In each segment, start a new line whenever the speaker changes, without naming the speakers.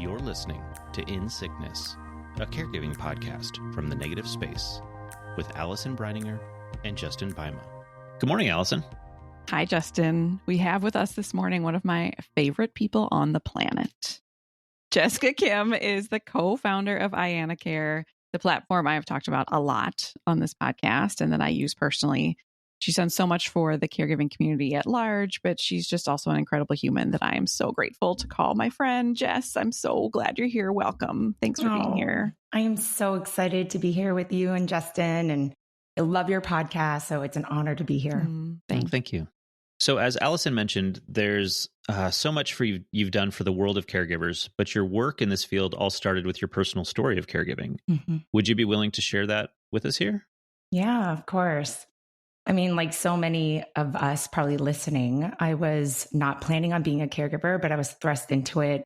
You're listening to In Sickness, a caregiving podcast from the Negative Space with Allison Breininger and Justin Bima. Good morning, Allison.
Hi, Justin. We have with us this morning one of my favorite people on the planet. Jessica Kim is the co-founder of ianacare, the platform I've talked about a lot on this podcast and that I use personally. She's done so much for the caregiving community at large, but she's just also an incredible human that I am so grateful to call my friend. Jess, I'm so glad you're here. Welcome. Thanks for being here.
I am so excited to be here with you and Justin, and I love your podcast, so it's an honor to be here.
Thank you. So as Allison mentioned, there's so much for you've done for the world of caregivers, but your work in this field all started with your personal story of caregiving. Mm-hmm. Would you be willing to share that with us here?
Yeah, of course. I mean, like so many of us probably listening, I was not planning on being a caregiver, but I was thrust into it.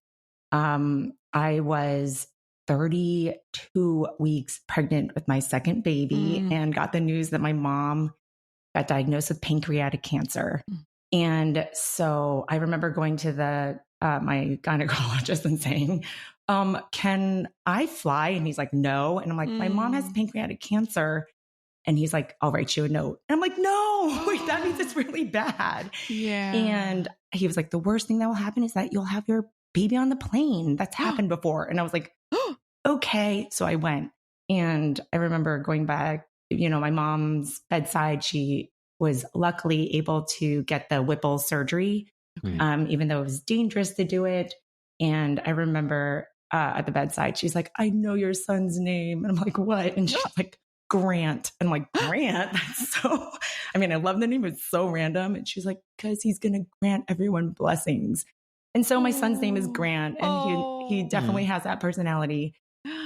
I was 32 weeks pregnant with my second baby and got the news that my mom got diagnosed with pancreatic cancer. And so I remember going to my gynecologist and saying, can I fly? And he's like, no. And I'm like, my mom has pancreatic cancer. And he's like, I'll write you a note. And I'm like, no, wait, that means it's really bad.
Yeah.
And he was like, the worst thing that will happen is that you'll have your baby on the plane. That's happened before. And I was like, okay. So I went, and I remember going back, my mom's bedside. She was luckily able to get the Whipple surgery, even though it was dangerous to do it. And I remember at the bedside, she's like, I know your son's name. And I'm like, what? And she's like, Grant. And I'm like, Grant? That's so, I love the name. It's so random. And she's like, because he's going to grant everyone blessings. And so my son's name is Grant, and he definitely has that personality.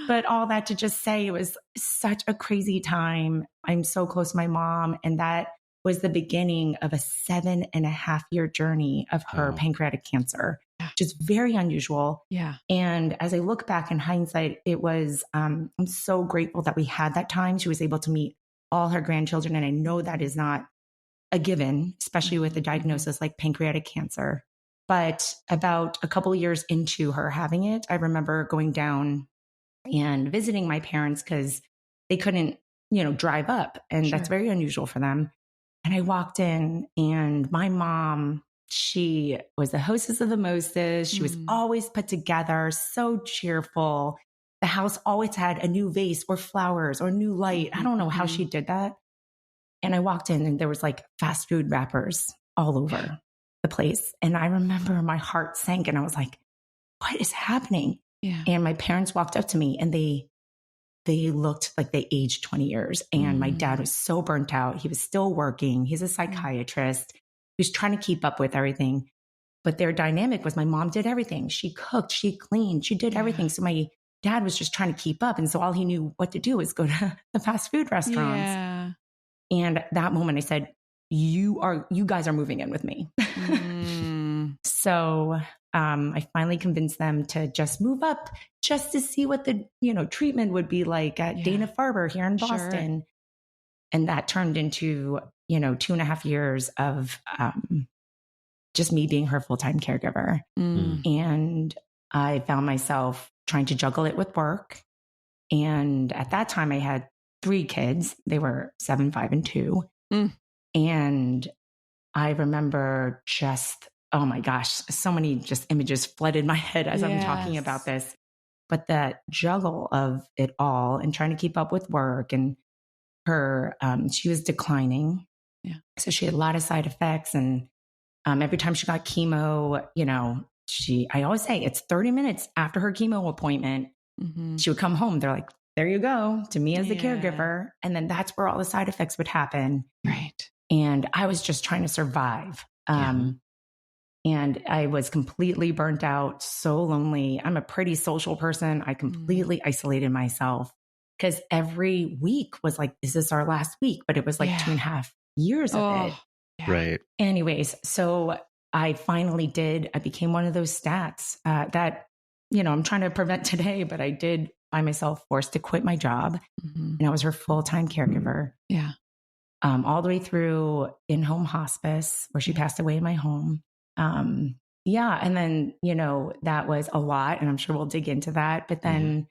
But all that to just say, it was such a crazy time. I'm so close to my mom. And that was the beginning of a 7.5-year journey of her pancreatic cancer, which is very unusual.
Yeah.
And as I look back in hindsight, it was, I'm so grateful that we had that time. She was able to meet all her grandchildren. And I know that is not a given, especially with a diagnosis like pancreatic cancer. But about a couple of years into her having it, I remember going down and visiting my parents because they couldn't, drive up. And that's very unusual for them. And I walked in, and my mom, she was the hostess of the mostest. She was always put together, so cheerful. The house always had a new vase or flowers or new light. I don't know how she did that. And I walked in, and there was like fast food wrappers all over the place. And I remember my heart sank, and I was like, what is happening?
Yeah.
And my parents walked up to me, and they looked like they aged 20 years. And my dad was so burnt out. He was still working. He's a psychiatrist. He was trying to keep up with everything. But their dynamic was my mom did everything. She cooked, she cleaned, she did everything. So my dad was just trying to keep up. And so all he knew what to do was go to the fast food restaurants.
Yeah.
And at that moment I said, you guys are moving in with me. So I finally convinced them to just move up just to see what the, treatment would be like at Dana-Farber here in Boston. And that turned into, 2.5 years of just me being her full-time caregiver. And I found myself trying to juggle it with work. And at that time I had 3 kids. They were 7, 5, and 2. And I remember just, oh my gosh, so many just images flooded my head as I'm talking about this. But that juggle of it all and trying to keep up with work, and her, she was declining.
Yeah.
So she had a lot of side effects. And every time she got chemo, I always say it's 30 minutes after her chemo appointment, she would come home. They're like, there you go, to me as the caregiver. And then that's where all the side effects would happen.
Right.
And I was just trying to survive. And I was completely burnt out, so lonely. I'm a pretty social person. I completely isolated myself because every week was like, is this our last week? But it was like 2.5 years of it.
Yeah. Right.
Anyways, so I finally did. I became one of those stats that, I'm trying to prevent today, but I did find myself forced to quit my job. And I was her full-time caregiver.
Yeah.
All the way through in-home hospice, where she passed away in my home. yeah. And then, that was a lot, and I'm sure we'll dig into that. But then,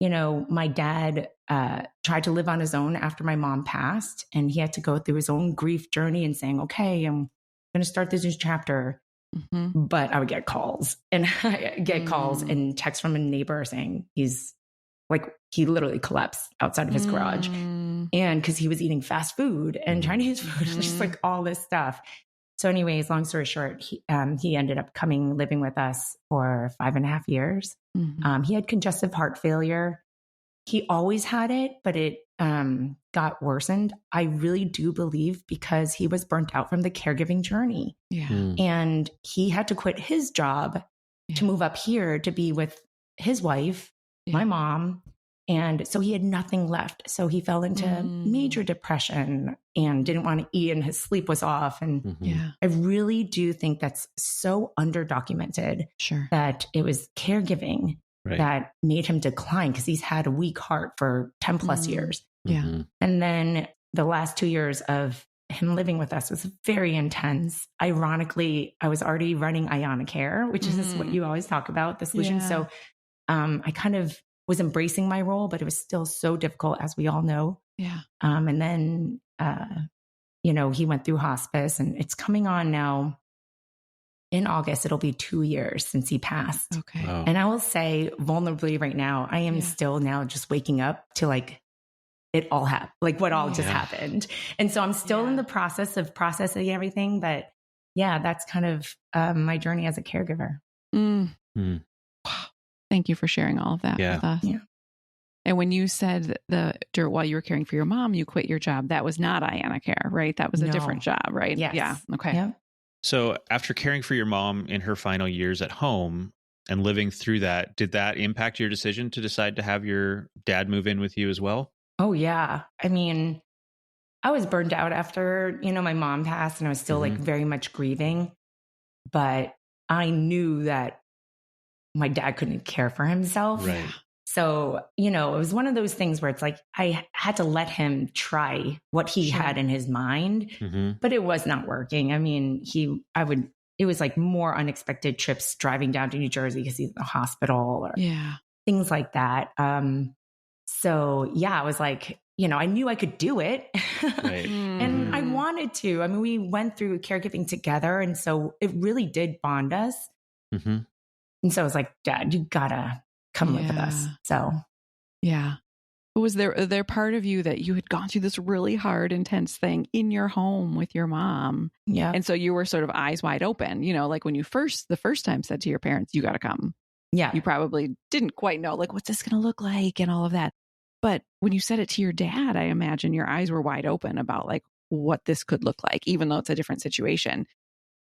my dad tried to live on his own after my mom passed, and he had to go through his own grief journey and saying, okay, I'm going to start this new chapter. Mm-hmm. But I would get calls and texts from a neighbor saying he literally collapsed outside of his garage. And because he was eating fast food and Chinese food, and just like all this stuff. So anyways, long story short, he ended up living with us for 5.5 years. Mm-hmm. He had congestive heart failure. He always had it, but it got worsened. I really do believe because he was burnt out from the caregiving journey. Yeah. And he had to quit his job to move up here to be with his wife, my mom. And so he had nothing left. So he fell into major depression and didn't want to eat, and his sleep was off. And I really do think that's so underdocumented that it was caregiving that made him decline, because he's had a weak heart for 10 plus years. Yeah. And then the last 2 years of him living with us was very intense. Ironically, I was already running ianacare, which is what you always talk about, the solution. Yeah. So I kind of was embracing my role, but it was still so difficult, as we all know. Yeah. And then, he went through hospice, and it's coming on now. In August, it'll be 2 years since he passed. Okay. Wow. And I will say vulnerably right now, I am still now just waking up to it all happened, what all just happened. And so I'm still in the process of processing everything, but that's kind of my journey as a caregiver.
Wow. Thank you for sharing all of that with us. Yeah. And when you said while you were caring for your mom, you quit your job, that was not ianacare, right? That was a different job, right?
Yes.
Yeah. Okay.
Yep.
So after caring for your mom in her final years at home and living through that, did that impact your decision to decide to have your dad move in with you as well?
Oh, yeah. I mean, I was burned out after, my mom passed, and I was still very much grieving. But I knew that my dad couldn't care for himself. Right. So, it was one of those things where it's I had to let him try what he had in his mind, but it was not working. I mean, it was more unexpected trips driving down to New Jersey because he's in the hospital or things like that. So I was I knew I could do it right. And I wanted to. I mean, we went through caregiving together, and so it really did bond us. Mm-hmm. And so I was like, Dad, you gotta come live with us. So,
was there part of you that you had gone through this really hard, intense thing in your home with your mom? Yeah. And so you were sort of eyes wide open, when you the first time said to your parents, you got to come. Yeah. You probably didn't quite know, what's this going to look like and all of that. But when you said it to your dad, I imagine your eyes were wide open about what this could look like, even though it's a different situation.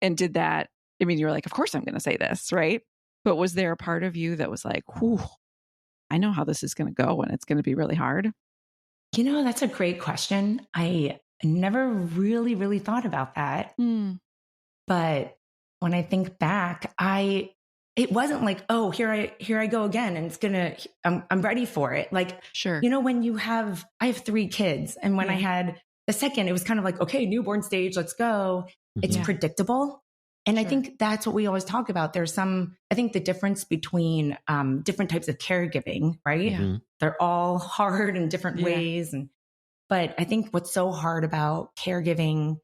And did that, you were like, of course I'm going to say this, right? But was there a part of you that was whew, I know how this is going to go, and it's going to be really hard?
That's a great question. I never really, really thought about that. But when I think back, it wasn't oh, here I go again, and I'm ready for it. Sure. When I have 3 kids, and when I had the second, it was kind of okay, newborn stage, let's go. It's predictable. And I think that's what we always talk about. I think the difference between different types of caregiving, right? Yeah. They're all hard in different ways. But I think what's so hard about caregiving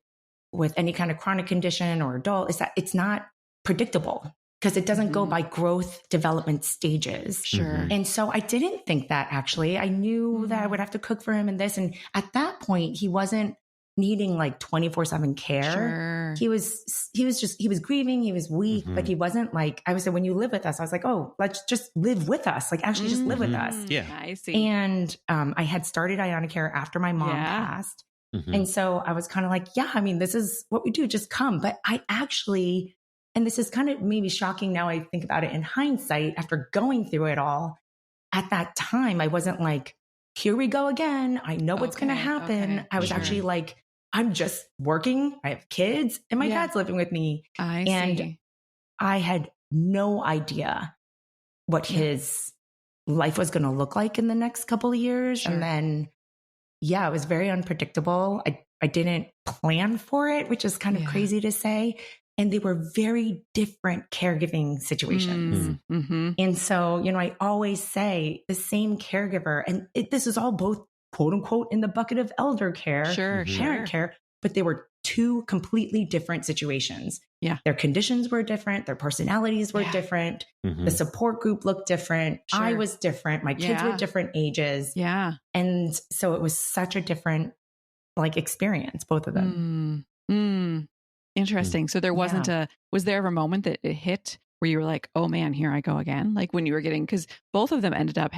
with any kind of chronic condition or adult is that it's not predictable, because it doesn't go by growth development stages. Sure. And so I didn't think that, actually. I knew that I would have to cook for him and this. And at that point, he wasn't needing 24/7 care. Sure. He was grieving. He was weak, but he wasn't I was saying, when you live with us, I was oh, let's just live with us. Actually just live with us. Yeah. I see. And I had started ianacare after my mom passed. And so I was kind of this is what we do. Just come. But I actually, and this is kind of maybe shocking now I think about it in hindsight, after going through it all, at that time, I wasn't here we go again. I know what's going to happen. Okay. I was actually I'm just working. I have kids, and my dad's living with me. I see. I had no idea what his life was going to look like in the next couple of years. Sure. And then, it was very unpredictable. I didn't plan for it, which is kind of crazy to say. and they were very different caregiving situations.
Mm-hmm.
And so, I always say the same caregiver, and this is all both quote unquote in the bucket of elder care, parent care, but they were two completely different situations.
Yeah.
Their conditions were different. Their personalities were different. The support group looked different. I was different. My kids were different ages.
Yeah.
And so it was such a different experience, both of them.
Interesting. So there wasn't was there ever a moment that it hit where you were like, oh man, here I go again? Like when you were because both of them ended up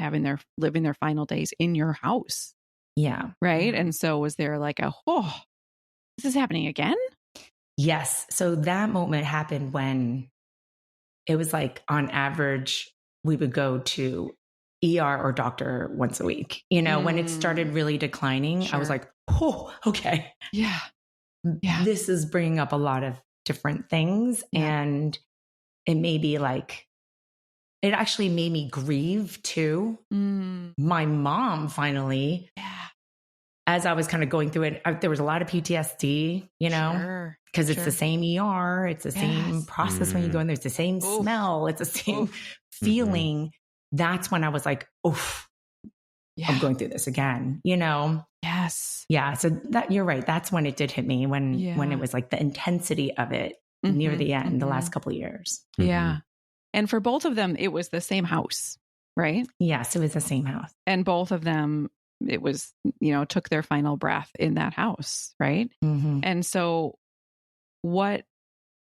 living their final days in your house.
Yeah.
Right. And so was there like this is happening again?
Yes. So that moment happened when it was on average, we would go to ER or doctor once a week. When it started really declining, I was like, oh, okay.
Yeah.
This is bringing up a lot of different things. And it may be it actually made me grieve too. My mom finally, as I was kind of going through it, there was a lot of PTSD, because it's the same ER. It's the same process when you go in there. It's the same smell. It's the same feeling. That's when I was like, oof, I'm going through this again,
Yes.
Yeah. So that you're right. That's when it did hit me when it was the intensity of it near the end, the last couple of years.
Yeah. And for both of them, it was the same house, right?
Yes, it was the same house.
And both of them, it was, took their final breath in that house, right? And so what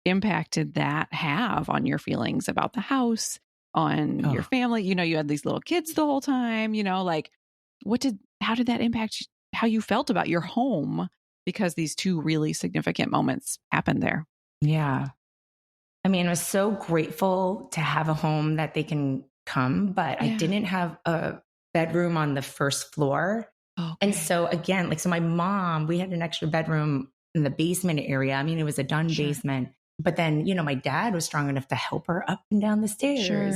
impact did that have on your feelings about the house, on your family? You had these little kids the whole time, how did that impact how you felt about your home? Because these two really significant moments happened there.
Yeah. I mean, I was so grateful to have a home that they can come, but I didn't have a bedroom on the first floor.
Okay.
And so again, so my mom, we had an extra bedroom in the basement area. I mean, it was a done basement, but then, my dad was strong enough to help her up and down the stairs,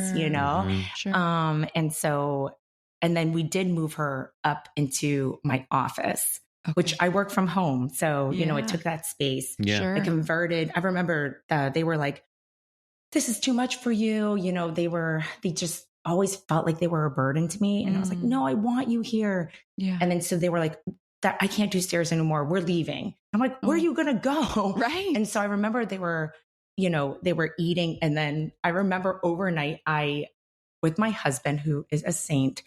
and then we did move her up into my office, which I work from home. So, it took that space.
Yeah.
I converted. I remember they were like, this is too much for you. They just always felt like they were a burden to me. And I was like, no, I want you here. Yeah. And then, so they were like, I can't do stairs anymore. We're leaving. I'm like, where are you going to go?
Right.
And so I remember they were eating. And then I remember overnight, with my husband, who is a saint,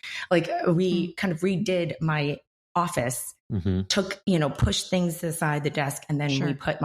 we kind of redid my office, took, pushed things to the side of the desk. And then we put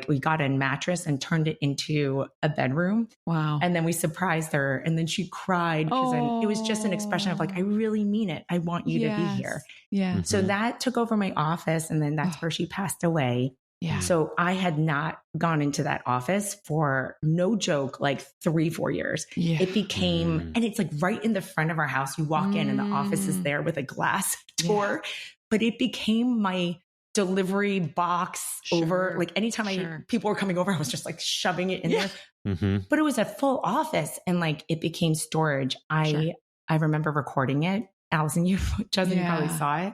we got a mattress and turned it into a bedroom.
Wow.
And then we surprised her. And then she cried because it was just an expression of I really mean it. I want you to be here.
Yeah.
So that took over my office. And then that's where she passed away.
Yeah.
So I had not gone into that office for, no joke, 3-4 years. Yeah. It became, and it's right in the front of our house. You walk in and the office is there with a glass door, but it became my delivery box over, anytime people were coming over, I was just shoving it in there. But it was a full office and it became storage. I remember recording it. Allison, you probably saw it,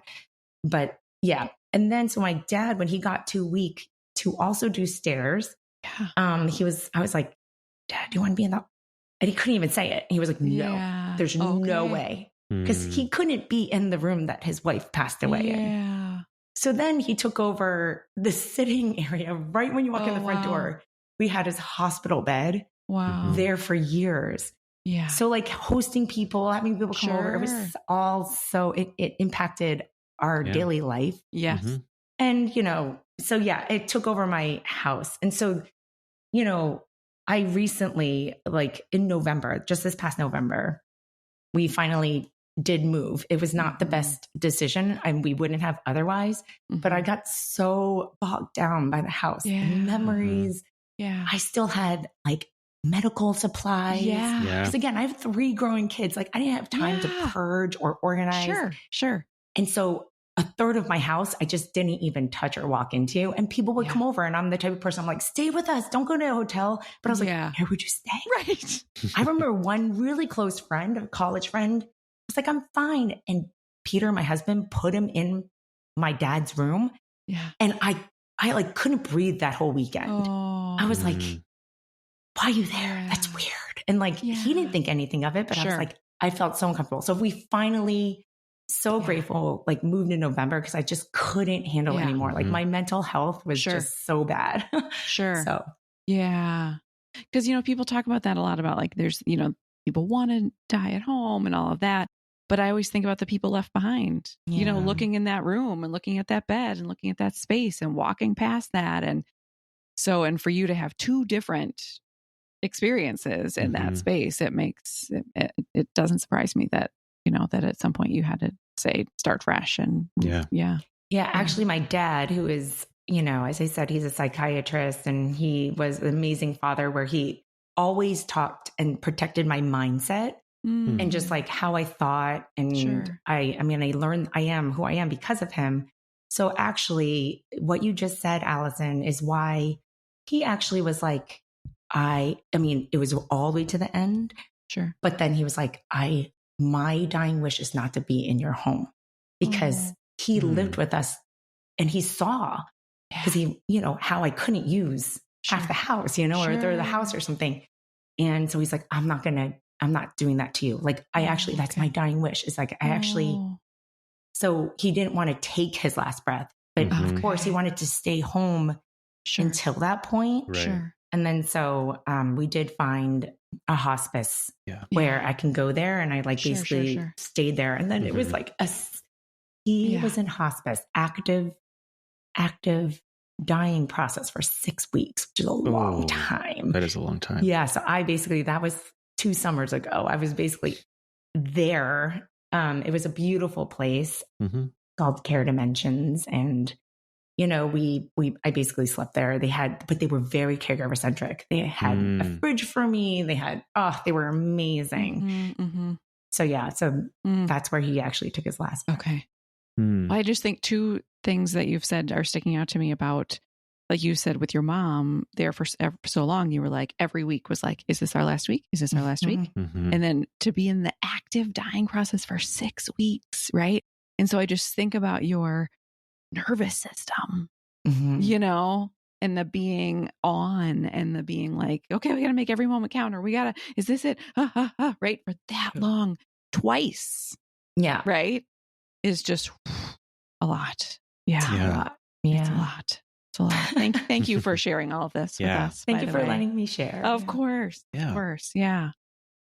but yeah. And then, so my dad, when he got too weak to also do stairs, I was like, Dad, do you want to be in that? And he couldn't even say it. He was like, no, there's no way. Because he couldn't be in the room that his wife passed away in. So then he took over the sitting area right when you walk in the front door. We had his hospital bed there for years. Yeah. So hosting people, having people come over, it was all so, it impacted our daily life.
Yes.
And, so it took over my house. And so, I recently, in November, just this past November, we finally did move. It was not the best decision and we wouldn't have otherwise, but I got so bogged down by the house, the memories. Yeah. I still had medical supplies. Yeah. Because again, I have 3 growing kids. I didn't have time to purge or organize.
Sure.
And so a third of my house, I just didn't even touch or walk into. And people would come over and I'm the type of person, I'm like, stay with us. Don't go to a hotel. But I was like, where would you stay?
Right.
I remember one really close friend, a college friend, was like, I'm fine. And Peter, my husband, put him in my dad's room. Yeah. And I I like couldn't breathe that whole weekend.
Oh.
I was like, why are you there?
Yeah.
That's weird. And like, he didn't think anything of it, but I was like, I felt so uncomfortable. So we finally, grateful, like moved in November because I just couldn't handle it anymore. Like my mental health was just so bad. So,
yeah. Because, you know, people talk about that a lot about like, there's, you know, people want to die at home and all of that. But I always think about the people left behind, you know, looking in that room and looking at that bed and looking at that space and walking past that. And so, and for you to have two different experiences in that space, it makes, it doesn't surprise me that, you know, that at some point you had to say, start fresh. And
yeah. Actually, my dad, who is, you know, as I said, he's a psychiatrist and he was an amazing father where he always talked and protected my mindset. And just like how I thought. And I mean, I learned I am who I am because of him. So actually what you just said, Allison, is why he actually was like, I mean, it was all the way to the end. But then he was like, my dying wish is not to be in your home because he lived with us and he saw because he, you know, how I couldn't use half the house, you know, or the house or something. And so he's like, I'm not doing that to you. Like, I actually, that's my dying wish. It's like, I actually, so he didn't want to take his last breath, but of course he wanted to stay home until that point. And then, so, we did find a hospice where I can go there and I like basically stayed there. And then it was like he was in hospice, active dying process for 6 weeks, which is a long time.
That is a long time.
Yeah. So I basically, that was 2 summers ago. I was basically there. It was a beautiful place called Care Dimensions. And, you know, I basically slept there. But they were very caregiver centric. They had a fridge for me. They were amazing. So that's where he actually took his last breath.
Okay. Well, I just think 2 things that you've said are sticking out to me about, like you said with your mom there for so long, you were like, every week was like, is this our last week? Is this our last week? And then to be in the active dying process for 6 weeks, right? And so I just think about your nervous system, you know, and the being on and the being like, okay, we got to make every moment count, or is this it? Right? For that long, twice.
Yeah.
Right? Is just a lot. Yeah.
A lot. Yeah.
It's a lot. It's a lot. Thank you for sharing all of this with us.
Thank you for letting me share.
Of course. Of course. Yeah.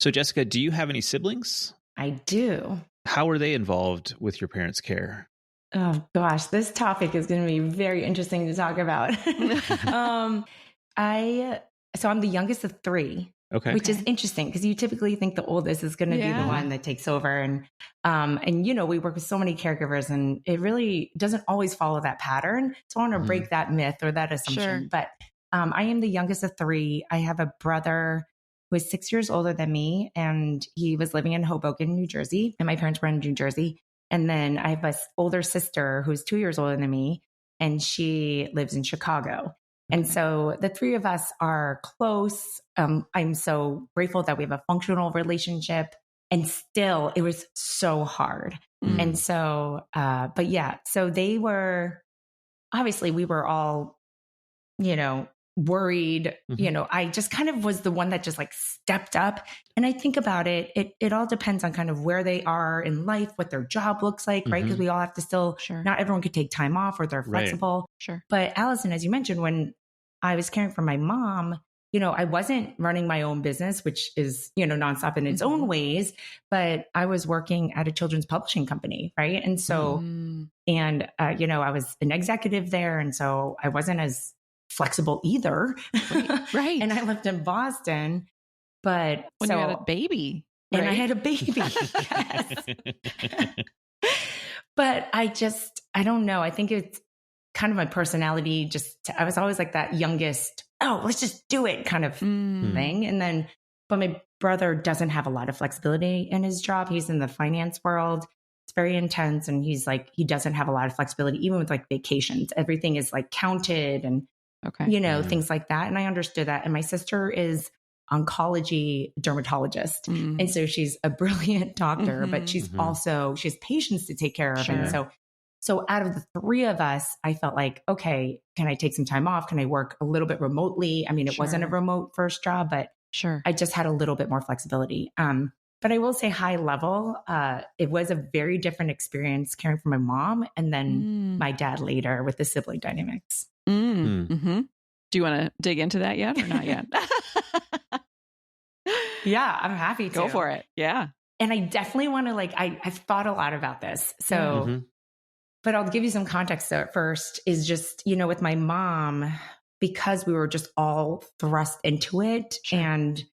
So Jessica, do you have any siblings?
I do.
How are they involved with your parents' care?
Oh gosh, this topic is going to be very interesting to talk about. So I'm the youngest of 3. Which is interesting because you typically think the oldest is going to be the one that takes over. And, you know, we work with so many caregivers and it really doesn't always follow that pattern. So I want to break that myth or that assumption. But I am the youngest of 3. I have a brother who is 6 years older than me and he was living in Hoboken, New Jersey. And my parents were in New Jersey. And then I have an older sister who's 2 years older than me and she lives in Chicago. And so the 3 of us are close. I'm so grateful that we have a functional relationship and still it was so hard. And so, but yeah, so they were, obviously we were all, you know, worried, you know, I just kind of was the one that just like stepped up. And I think about it, it all depends on kind of where they are in life, what their job looks like, right? Because we all have to still, not everyone could take time off or they're flexible. But Allison, as you mentioned, when I was caring for my mom, you know, I wasn't running my own business, which is, you know, nonstop in its own ways, but I was working at a children's publishing company. Right. And so, and, you know, I was an executive there. And so I wasn't as flexible either.
Right.
And I lived in Boston, but
when you had a baby.
And I had a baby. Yes. But I don't know. I think it's kind of my personality. I was always like that youngest, let's just do it kind of thing. And then, but my brother doesn't have a lot of flexibility in his job. He's in the finance world. It's very intense. And he's like, he doesn't have a lot of flexibility, even with like vacations. Everything is like counted and, you know, things like that. And I understood that. And my sister is oncology dermatologist. And so she's a brilliant doctor, but she's also, she has patients to take care of. And so So out of the three of us, I felt like, okay, can I take some time off? Can I work a little bit remotely? I mean, it wasn't a remote first job, but I just had a little bit more flexibility. But I will say high level, it was a very different experience caring for my mom and then my dad later with the sibling dynamics.
Mm-hmm. Do you want to dig into that yet or not yet?
Yeah, I'm happy to.
Go for it. Yeah.
And I definitely want to I've thought a lot about this. So, but I'll give you some context at first is just, with my mom, because we were just all thrust into it. And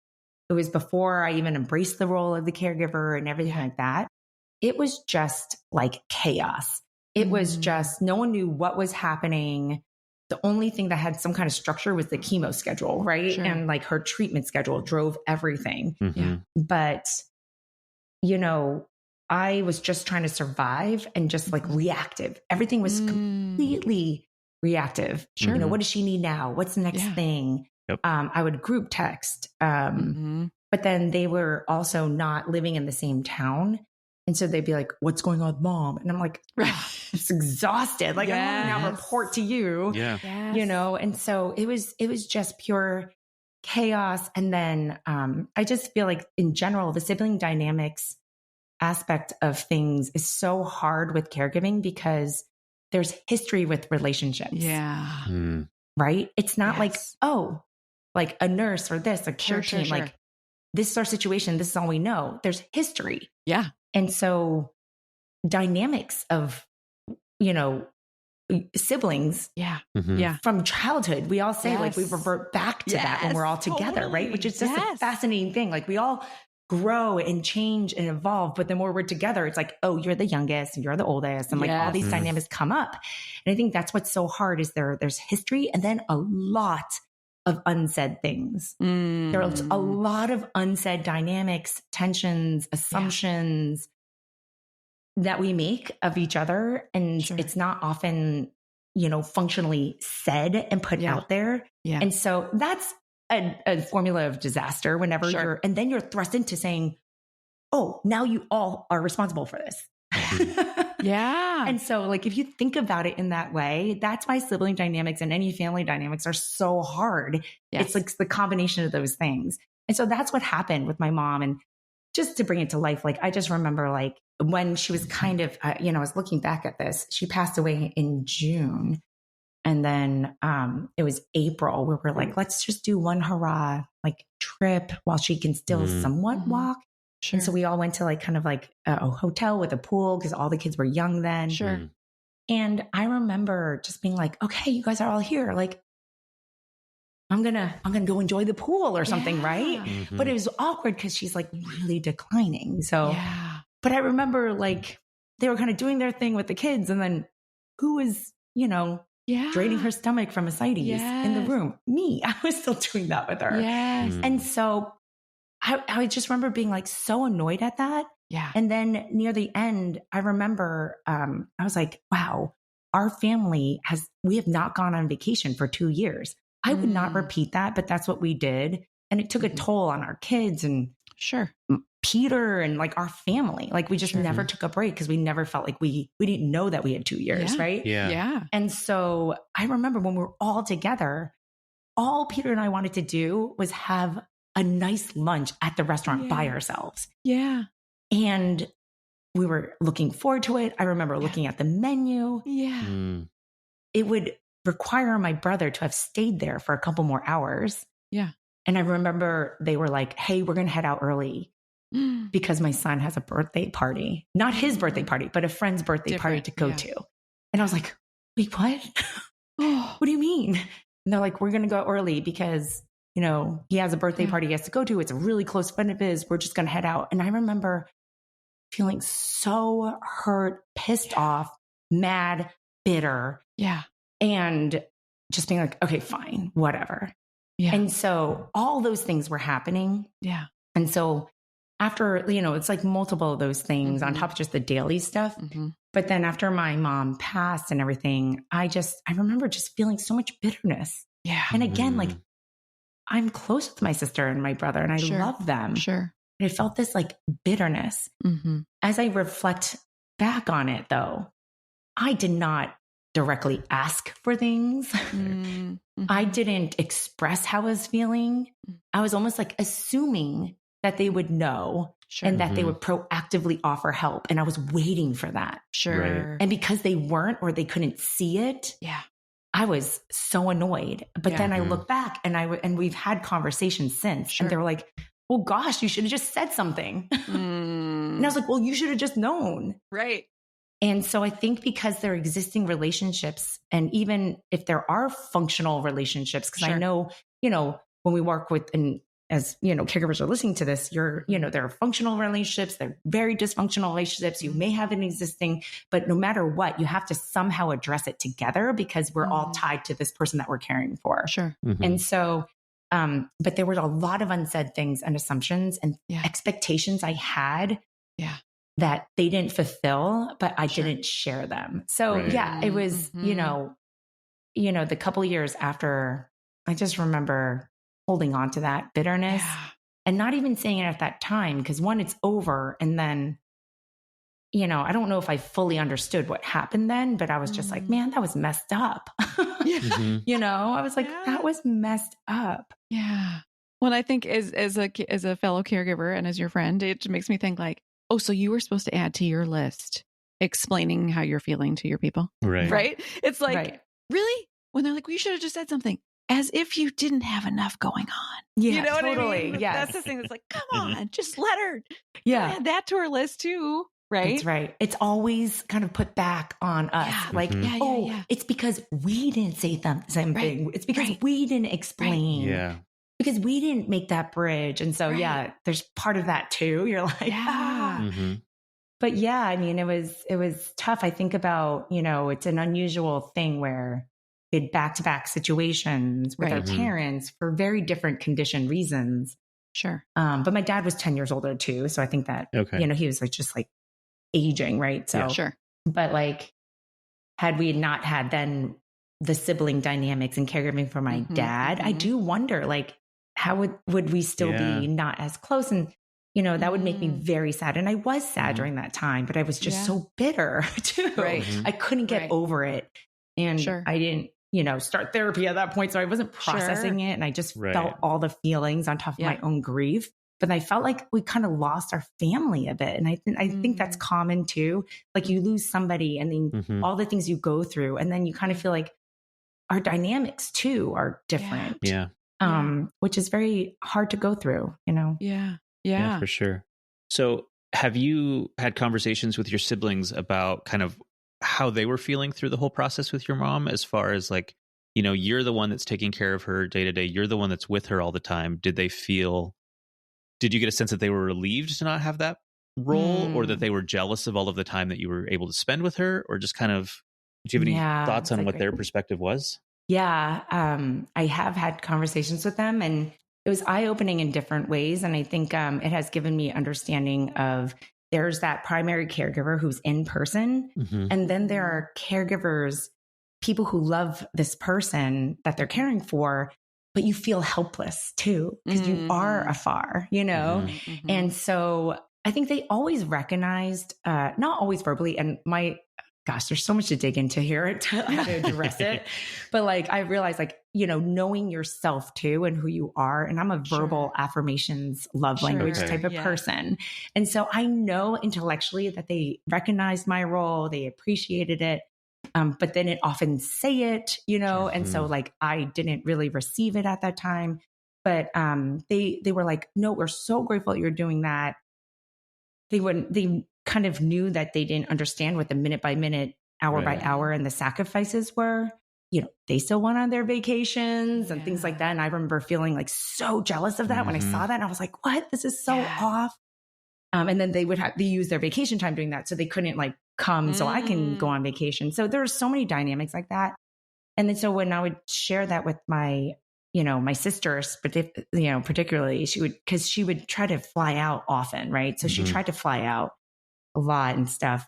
it was before I even embraced the role of the caregiver and everything like that. It was just like chaos. It was just, no one knew what was happening. The only thing that had some kind of structure was the chemo schedule, right?
Sure.
And like her treatment schedule drove everything.
Mm-hmm.
But, I was just trying to survive and just like reactive. Everything was completely reactive.
Sure.
What does she need now? What's the next thing?
Yep.
I would group text. But then they were also not living in the same town. And so they'd be like, what's going on with mom? And I'm like, it's exhausted. Like, I want to now report to you, and so it was just pure chaos. And then I just feel like in general, the sibling dynamics aspect of things is so hard with caregiving because there's history with relationships.
Yeah.
Right? It's not like, like a nurse or this, a care team, like this is our situation. This is all we know. There's history.
Yeah.
And so dynamics of, siblings from childhood, we all say like we revert back to that when we're all together, right? Which is just a fascinating thing. Like we all grow and change and evolve, but the more we're together, it's like, oh, you're the youngest and you're the oldest. And like all these dynamics come up. And I think that's what's so hard is there's history and then a lot of unsaid things. There's a lot of unsaid dynamics, tensions, assumptions that we make of each other. And it's not often, functionally said and put out there. Yeah. And so that's a formula of disaster whenever and then you're thrust into saying, oh, now you all are responsible for this. And so like, if you think about it in that way, that's why sibling dynamics and any family dynamics are so hard. It's like the combination of those things. And so that's what happened with my mom. And just to bring it to life, like, I just remember like when she was kind of, I was looking back at this, she passed away in June. And then it was April where we're like, let's just do one hurrah, like trip while she can still somewhat walk. And so we all went to like kind of like a hotel with a pool because all the kids were young then. And I remember just being like, okay, you guys are all here. Like, I'm gonna go enjoy the pool or something, right? But it was awkward because she's like really declining. So, but I remember like they were kind of doing their thing with the kids, and then who was, draining her stomach from ascites in the room? Me. I was still doing that with her. And so I just remember being like so annoyed at that. And then near the end, I remember I was like, wow, our family we have not gone on vacation for 2 years. I would not repeat that, but that's what we did. And it took a toll on our kids and Peter and like our family. Like we just never took a break because we never felt like we didn't know that we had 2 years, right? And so I remember when we were all together, all Peter and I wanted to do was have a nice lunch at the restaurant by ourselves. And we were looking forward to it. I remember looking at the menu. It would require my brother to have stayed there for a couple more hours. And I remember they were like, hey, we're going to head out early because my son has a birthday party, not his birthday party, but a friend's birthday party to go to. And I was like, wait, what? What do you mean? And they're like, we're going to go early because, he has a birthday party he has to go to. It's a really close friend of his. We're just going to head out. And I remember feeling so hurt, pissed off, mad, bitter. And just being like, okay, fine, whatever. And so all those things were happening. And so after, it's like multiple of those things on top of just the daily stuff. But then after my mom passed and everything, I remember just feeling so much bitterness. And again, like I'm close with my sister and my brother and I love them. But I felt this like bitterness. As I reflect back on it though, I did not directly ask for things.
Mm-hmm.
I didn't express how I was feeling. I was almost like assuming that they would know and that they would proactively offer help. And I was waiting for that.
Sure.
Right.
And because they weren't, or they couldn't see it, I was so annoyed. But then I look back and we've had conversations since, and they were like, well, gosh, you should have just said something. And I was like, well, you should have just known.
Right.
And so I think because they're existing relationships, and even if there are functional relationships, because I know, when we work with, and as caregivers are listening to this, there are functional relationships, they're very dysfunctional relationships. You may have an existing, but no matter what, you have to somehow address it together because we're all tied to this person that we're caring for.
Sure.
And so, but there were a lot of unsaid things and assumptions and expectations I had that they didn't fulfill, but I didn't share them. So it was, the couple years after, I just remember holding on to that bitterness and not even saying it at that time. Because one, it's over. And then, I don't know if I fully understood what happened then, but I was just like, man, that was messed up. I was like, that was messed up.
Yeah. Well, I think as a fellow caregiver and as your friend, it makes me think like, oh, so you were supposed to add to your list explaining how you're feeling to your people.
Right.
Right. It's like, really? When they're like, well, you should have just said something, as if you didn't have enough going on.
Yeah,
you know
totally.
What I mean?
Yes.
That's the thing. It's like, come on, just let her add that to her list too. Right.
That's right. It's always kind of put back on us. It's because we didn't say something. Right. It's because we didn't explain.
Yeah.
Because we didn't make that bridge. And so, there's part of that too. You're like, But I mean, it was tough. I think about, it's an unusual thing where we had back-to-back situations with our parents for very different condition reasons.
Sure.
But my dad was 10 years older too. So I think that, he was just aging. Right. So, but had we not had then the sibling dynamics and caregiving for my dad, I do wonder, how would we still be not as close? And, that would make me very sad. And I was sad during that time, but I was just so bitter too.
Right.
I couldn't get over it. And I didn't, start therapy at that point. So I wasn't processing it. And I just felt all the feelings on top of my own grief. But I felt like we kind of lost our family a bit. And I think that's common too. Like you lose somebody and then all the things you go through. And then you kind of feel like our dynamics too are different.
Yeah.
Which is very hard to go through,
Yeah, for sure. So have you had conversations with your siblings about kind of how they were feeling through the whole process with your mom, as far as you're the one that's taking care of her day to day. You're the one that's with her all the time. Did you get a sense that they were relieved to not have that role, or that they were jealous of all of the time that you were able to spend with her, or just kind of, do you have any thoughts on what their perspective was?
Yeah. I have had conversations with them, and it was eye-opening in different ways. And I think it has given me understanding of there's that primary caregiver who's in person. And then there are caregivers, people who love this person that they're caring for, but you feel helpless too, because you are afar, And so I think they always recognized, not always verbally, and gosh, there's so much to dig into here how to address it. But I realized knowing yourself too and who you are. And I'm a verbal affirmations, love language type of person. And so I know intellectually that they recognized my role, they appreciated it. But then it often say it, and so I didn't really receive it at that time. But they were like, no, we're so grateful that you're doing that. They kind of knew that they didn't understand what the minute by minute, hour by hour, and the sacrifices were. They still went on their vacations and things like that. And I remember feeling so jealous of that when I saw that. And I was like, what? This is so off. And then they use their vacation time doing that. So they couldn't come so I can go on vacation. So there are so many dynamics like that. And then so when I would share that with my sisters, but particularly because she would try to fly out often. Right. So she tried to fly out a lot and stuff.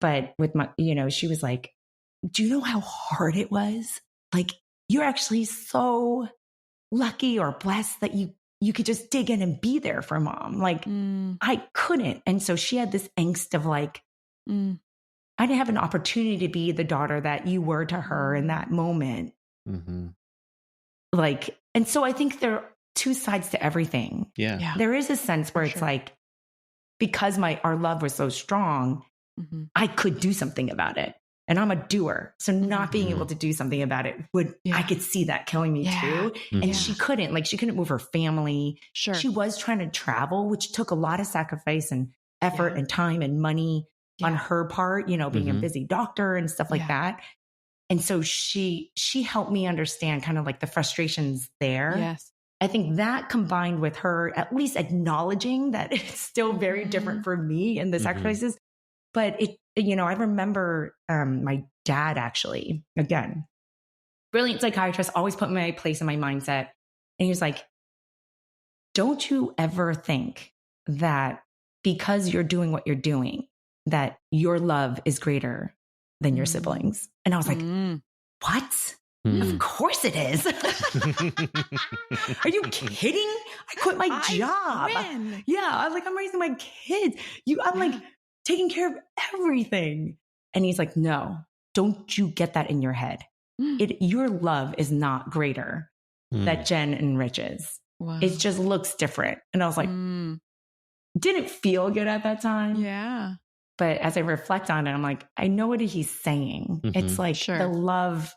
But with my, she was like, do you know how hard it was? You're actually so lucky or blessed that you could just dig in and be there for mom. I couldn't. And so she had this angst of I didn't have an opportunity to be the daughter that you were to her in that moment. Like, and so I think there are two sides to everything.
Yeah.
There is a sense where it's like, because our love was so strong, I could do something about it. And I'm a doer. So not being able to do something about it I could see that killing me too. And she couldn't move her family.
Sure.
She was trying to travel, which took a lot of sacrifice and effort and time and money on her part, being a busy doctor and stuff like that. And so she helped me understand kind of like the frustrations there.
Yes.
I think that combined with her at least acknowledging that it's still very different for me and the sacrifices. But I remember my dad actually, again, brilliant psychiatrist, always put my place in my mindset. And he was like, don't you ever think that because you're doing what you're doing, that your love is greater than your siblings. And I was like, what? Of course it is. Are you kidding? I quit my job. Yeah. I'm like, I'm raising my kids. I'm like taking care of everything. And he's like, no, don't you get that in your head. Your love is not greater that Jen enriches. Wow. It just looks different. And I was like, didn't feel good at that time.
Yeah.
But as I reflect on it, I'm like, I know what he's saying. It's like the love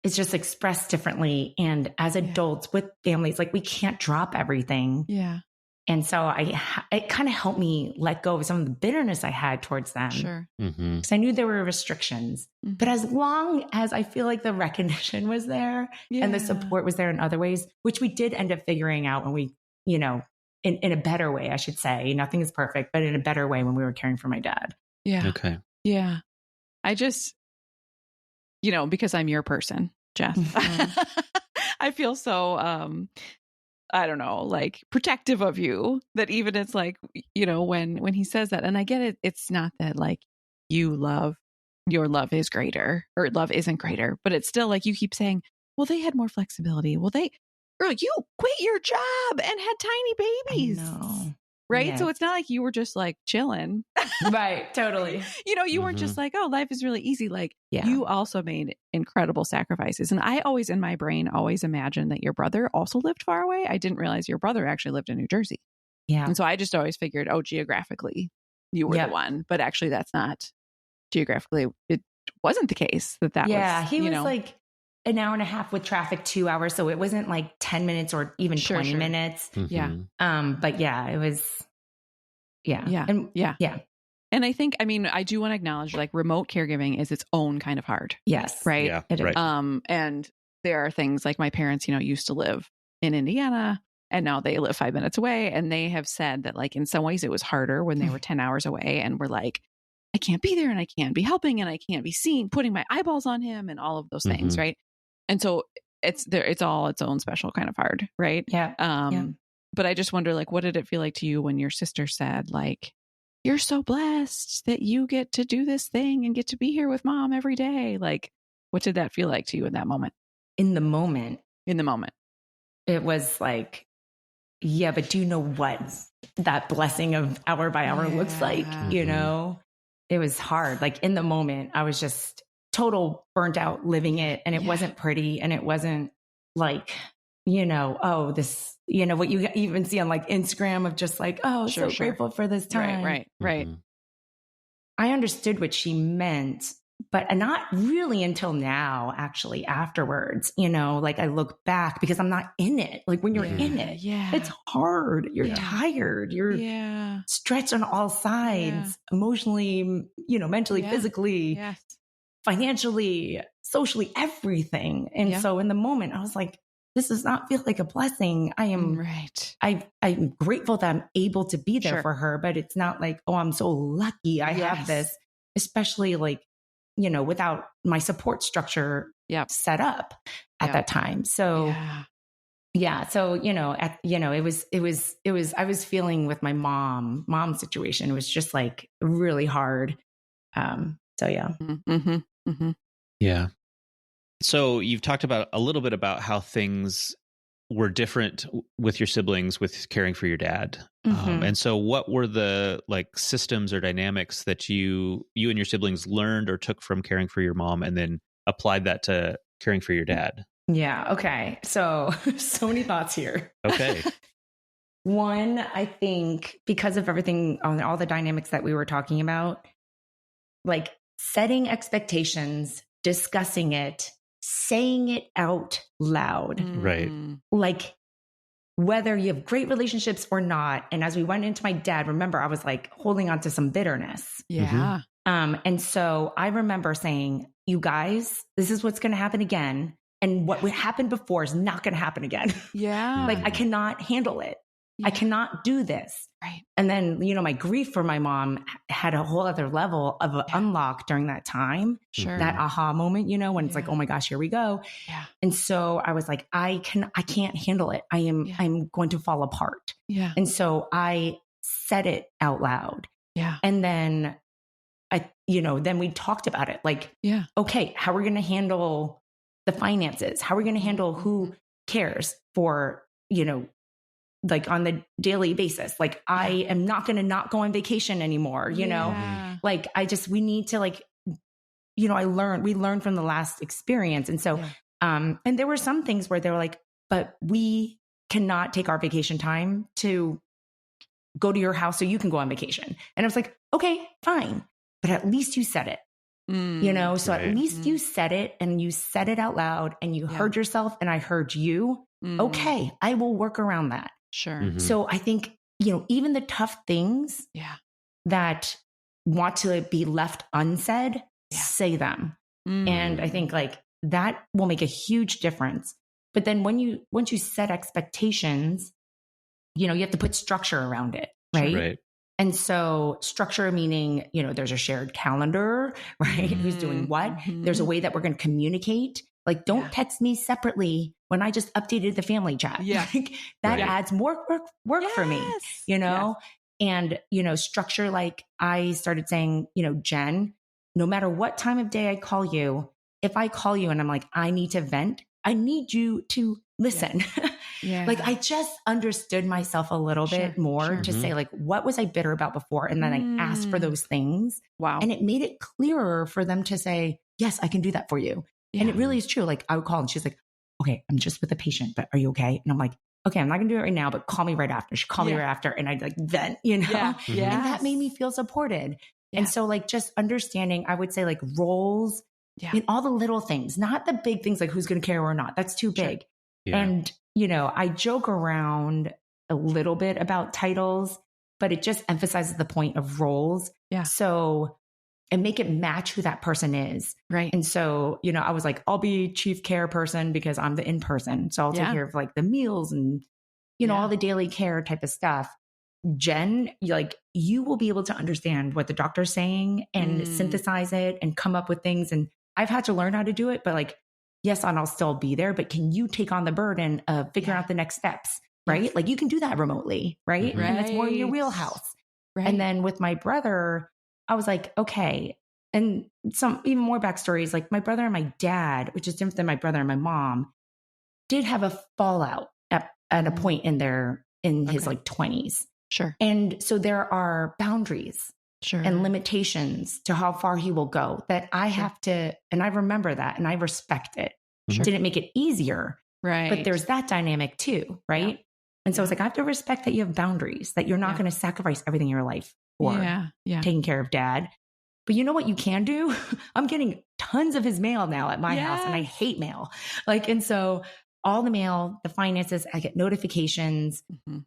is just expressed differently. And as adults with families, like we can't drop everything.
Yeah.
And so it kind of helped me let go of some of the bitterness I had towards them.
Sure.
Because I knew there were restrictions. But as long as I feel like the recognition was there and the support was there in other ways, which we did end up figuring out when we, in a better way, I should say. Nothing is perfect, but in a better way when we were caring for my dad.
Yeah.
Okay.
Yeah. I just, because I'm your person, Jess, I feel so, I don't know, like protective of you that even it's like, when he says that, and I get it, it's not that like your love is greater or love isn't greater, but it's still like you keep saying, well, they had more flexibility. Well, girl, you quit your job and had tiny babies.
I know.
Right.
Yes.
So it's not like you were just like chilling.
Right. Totally.
You weren't just like, oh, life is really easy. Like you also made incredible sacrifices. And I always in my brain always imagined that your brother also lived far away. I didn't realize your brother actually lived in New Jersey.
Yeah.
And so I just always figured, geographically you were the one, but actually that's not geographically. It wasn't the case that was.
Yeah. He was like an hour and a half with traffic, 2 hours. So it wasn't like 10 minutes or even 20 minutes.
Yeah.
But yeah, it was,
yeah.
And
yeah. And I think, I do want to acknowledge like remote caregiving is its own kind of hard.
Yes.
Right.
Yeah,
it is.
right.
And there are things like my parents, used to live in Indiana and now they live 5 minutes away. And they have said that like in some ways it was harder when they were 10 hours away and we're like, I can't be there and I can't be helping and I can't be putting my eyeballs on him and all of those things. Right. And so it's all its own special kind of hard. Right.
Yeah.
But I just wonder, like, what did it feel like to you when your sister said, like, you're so blessed that you get to do this thing and get to be here with mom every day? Like, what did that feel like to you in that moment?
In the moment,
it
was like, yeah, but do you know what that blessing of hour by hour looks like? It was hard. Like in the moment, I was just total burnt out living it. And it wasn't pretty. And it wasn't like, this, what you even see on like Instagram of just like, so grateful for this time.
Right.
I understood what she meant, but not really until now, actually afterwards, like I look back because I'm not in it. Like when you're in it, it's hard. You're tired. You're stretched on all sides, emotionally, mentally, physically, financially, socially, everything. And so in the moment I was like, this does not feel like a blessing. I am I'm grateful that I'm able to be there for her, but it's not like, I'm so lucky I have this, especially like, without my support structure set up at that time. So so, it was, I was feeling with my mom's situation. It was just like really hard. So yeah.
Yeah. So you've talked about a little bit about how things were different with your siblings with caring for your dad. And so what were the like systems or dynamics that you and your siblings learned or took from caring for your mom and then applied that to caring for your dad?
Yeah. Okay. So many thoughts here.
Okay.
One, I think because of everything, all the dynamics that we were talking about, like setting expectations, discussing it, saying it out loud.
Right.
Like whether you have great relationships or not. And as we went into my dad, remember, I was like holding on to some bitterness.
Yeah.
And so I remember saying, you guys, this is what's going to happen again. And what happened before is not going to happen again.
Yeah.
Like I cannot handle it.
Yeah.
I cannot do this.
Right.
And then, my grief for my mom had a whole other level of unlock during that time.
Sure.
That aha moment, when it's like, oh my gosh, here we go.
Yeah.
And so I was like, I can't handle it. I'm going to fall apart.
Yeah.
And so I said it out loud.
Yeah.
And then then we talked about it. Like, okay, how are we going to handle the finances? How are we going to handle who cares for, like on the daily basis? Like I am not going to not go on vacation anymore, know, like we need to like, we learned from the last experience. And so, and there were some things where they were like, but we cannot take our vacation time to go to your house so you can go on vacation. And I was like, okay, fine. But at least you said it, so
right.
at least you said it and you said it out loud and you heard yourself and I heard you. Okay, I will work around that.
Sure.
So I think, even the tough things that want to be left unsaid, say them. And I think like that will make a huge difference. But then once you set expectations, you have to put structure around it. Right.
Right.
And so structure meaning, there's a shared calendar, right? Who's doing what? There's a way that we're going to communicate. Like, don't text me separately when I just updated the family chat.
Yeah.
Like, that adds more work for me, And, structure, like I started saying, Jen, no matter what time of day I call you, if I call you and I'm like, I need to vent, I need you to listen.
Yeah.
Like I just understood myself a little bit more to say like, what was I bitter about before? And then I asked for those things.
Wow.
And it made it clearer for them to say, yes, I can do that for you. Yeah. And it really is true. Like I would call and she's like, okay, I'm just with a patient, but are you okay? And I'm like, okay, I'm not gonna do it right now, but call me right after. She called me right after. And I'd like vent,
Yeah.
And that made me feel supported. Yeah. And so like just understanding, I would say like roles in all the little things, not the big things like who's going to care or not. That's too big. Yeah. And, I joke around a little bit about titles, but it just emphasizes the point of roles. Yeah. So, and make it match who that person is.
Right.
And so, I was like, I'll be chief care person because I'm the in-person. So I'll take care of like the meals and, all the daily care type of stuff. Jen, like you will be able to understand what the doctor's saying and synthesize it and come up with things. And I've had to learn how to do it, but like, yes, and I'll still be there, but can you take on the burden of figuring out the next steps, right? Yes. Like you can do that remotely, right? And it's more in your wheelhouse. Right. And then with my brother, I was like, okay. And some even more backstories, like my brother and my dad, which is different than my brother and my mom, did have a fallout at a point in his like 20s.
Sure.
And so there are boundaries and limitations to how far he will go that I have to, and I remember that and I respect it. Didn't make it easier. Right. But there's that dynamic too. Right. Yeah. And so it's like, I have to respect that you have boundaries, that you're not going to sacrifice everything in your life for taking care of dad. But you know what you can do? I'm getting tons of his mail now at my house and I hate mail. Like, and so all the mail, the finances, I get notifications,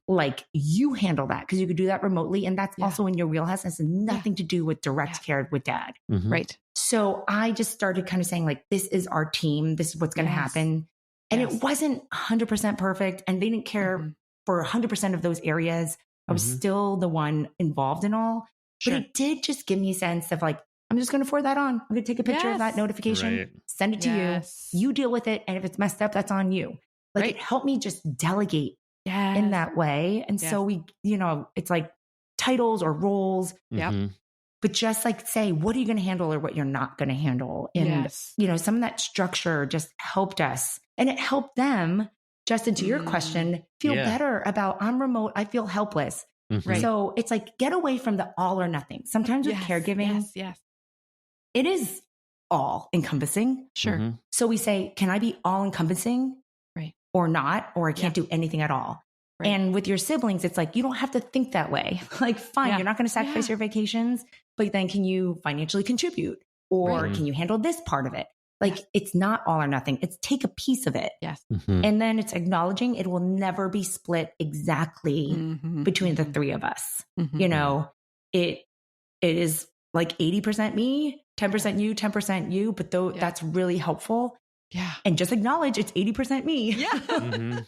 like you handle that because you could do that remotely. And that's also in your wheelhouse. It has nothing to do with direct care with dad. Right. So I just started kind of saying like, this is our team. This is what's going to happen. And it wasn't 100% perfect. And they didn't care for 100% of those areas. I was still the one involved in all, but it did just give me a sense of like, I'm just going to forward that on. I'm going to take a picture of that notification, send it to you. You deal with it. And if it's messed up, that's on you. Like it helped me just delegate in that way. And so we, it's like titles or roles, but just like say, what are you going to handle or what you're not going to handle? And, some of that structure just helped us and it helped them Justin, to your question, feel better about I'm remote. I feel helpless.
Right.
So it's like, get away from the all or nothing. Sometimes with caregiving, it is all encompassing.
Sure.
So we say, can I be all encompassing or not, or I can't do anything at all. Right. And with your siblings, it's like, you don't have to think that way. Like, fine, you're not going to sacrifice your vacations, but then can you financially contribute or can you handle this part of it? Like, it's not all or nothing. It's take a piece of it.
Yes.
And then it's acknowledging it will never be split exactly between the three of us. You know, it is like 80% me, 10% you, 10% you, but though that's really helpful.
Yeah.
And just acknowledge it's 80% me.
Yeah.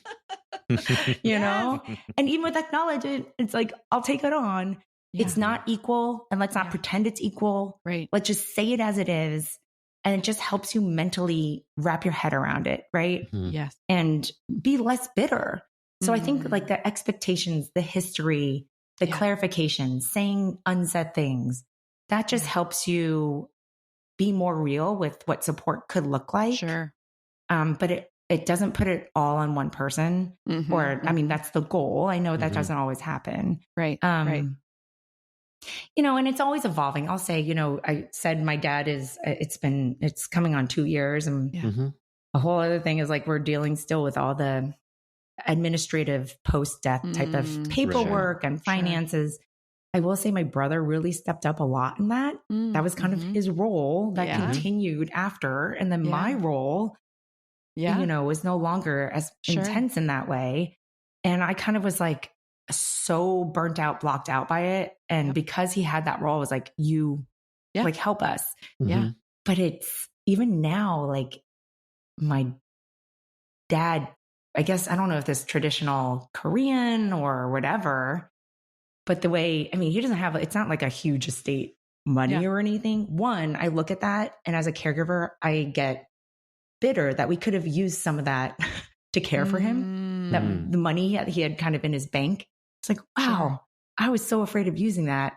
You know? And even with acknowledging, it's like, I'll take it on. Yeah. It's not equal. And let's not pretend it's equal.
Right.
Let's just say it as it is. And it just helps you mentally wrap your head around it. Right.
Yes.
And be less bitter. So I think like the expectations, the history, the clarification, saying unsaid things, that just helps you be more real with what support could look like.
Sure.
But it doesn't put it all on one person or, I mean, that's the goal. I know that doesn't always happen.
Right.
You know, and it's always evolving. I'll say, you know, I said my dad it's coming on 2 years and a whole other thing is like, we're dealing still with all the administrative post-death type of paperwork and finances. I will say my brother really stepped up a lot in that. That was kind of his role that continued after. And then my role, you know, was no longer as intense in that way. And I kind of was like so burnt out, blocked out by it. And because he had that role, I was like, you like help us.
Yeah.
But it's even now, like my dad, I guess, I don't know if this traditional Korean or whatever, but the way, I mean, he doesn't have, it's not like a huge estate money or anything. One, I look at that and as a caregiver, I get bitter that we could have used some of that to care for him, that the money he had kind of in his bank. It's like, wow, I was so afraid of using that.